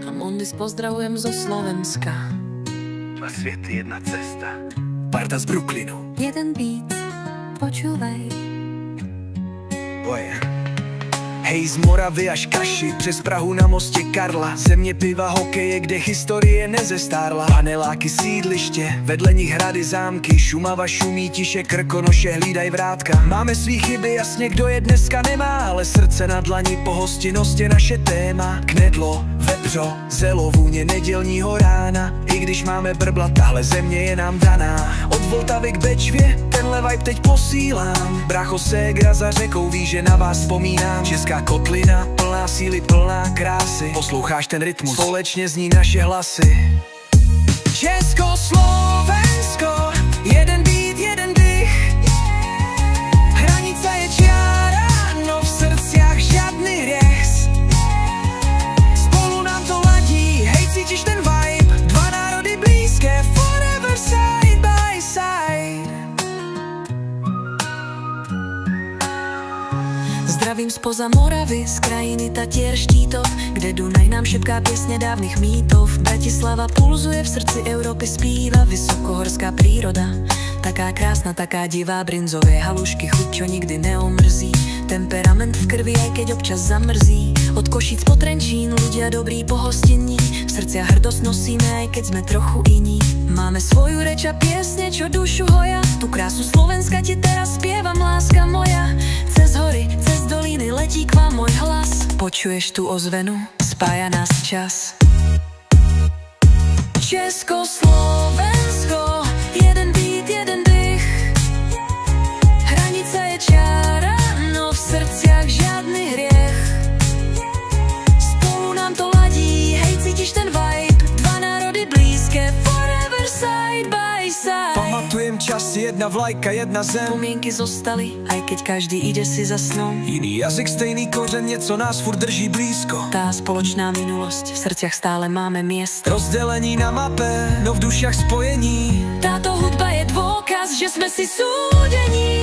A Mondis pozdravujem zo Slovenska. Dva svety, jedna cesta. Parta z Brooklynu. Jeden beat, počúvaj. Oje. Hej, z Moravy až Kaši, přes Prahu na mostě Karla. Země piva, hokeje, kde historie nezestárla. Paneláky, sídliště, vedle nich hrady, zámky. Šumava šumí, tiše, Krkonoše, hlídaj vrátka. Máme svý chyby, jasně, kdo je dneska nemá, ale srdce na dlani, pohostinnost je naše téma. Knedlo, vepřo, zelo, vůně nedělního rána. I když máme brbla, tahle země je nám daná. Od Vltavy k Bečvě, tenhle vibe teď posílám. Brácho, ségra za řekou, ví, že na vás vzpomínám. Česká kotlina, plná síly, plná krásy. Posloucháš ten rytmus, společně zní naše hlasy. Československo, jeden beat, jeden dych. Hranice je čiara, no v srdciach žádný hriech. Spolu nám to ladí, hej, cítiš ten vibe. Dva národy blízké, forever side by side. Zdravím spoza Moravy, z krajiny Tatier Štítov, kde Dunaj nám šepká piesne dávnych mýtov. Bratislava pulzuje, v srdci Európy zpíva vysokohorská príroda. Taká krásna, taká divá, brinzové halušky, chuť, čo nikdy neomrzí. Temperament v krvi, aj keď občas zamrzí. Od Košíc po Trenčín, ľudia dobrí, pohostinní. V srdciach hrdosť nosíme, aj keď sme trochu iní. Máme svoju reč a piesne, čo dušu hoja. Tu krásu Slovenska ti teraz spievam, láska moja. Cez hory, cez doliny letí k vám môj hlas. Počuješ tú ozvenu, spája nás čas. Československo, jeden beat, jeden dych. Hranica je čiara, no v srdciach žiadny hriech. Spolu nám to ladí, hej, cítiš ten vibe. Dva národy blízke, forever side by side. Pamatujem čas, jedna vlajka, jedna zem. Pomienky zostali, aj keď každý ide si za snom. Jiný jazyk, stejný kořen, něco nás furt drží blízko. Tá spoločná minulosť, v srdciach stále máme miesto. Rozdělení na mape, no v dušiach spojení. Táto hudba je dôkaz, že sme si súdení.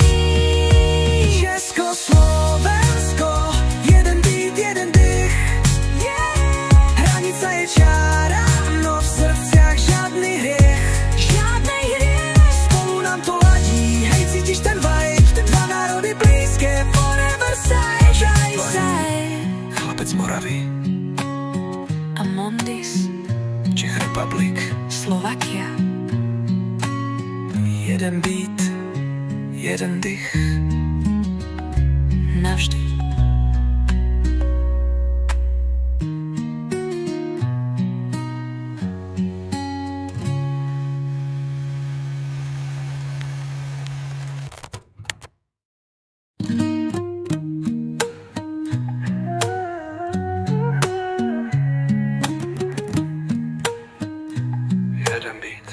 Československo, jeden beat, jeden dych. Hranica je čára, no v srdciach žádný hriech. Žiadnej hriech. Spolu nám to ladí, hej, cítiš ten vibe. Dva národy blízké, forever side by side. Chlapec z Moravy A Mondis, Czech Republic. Slovakia. Jeden beat, jeden dych. Navždy. Jeden beat.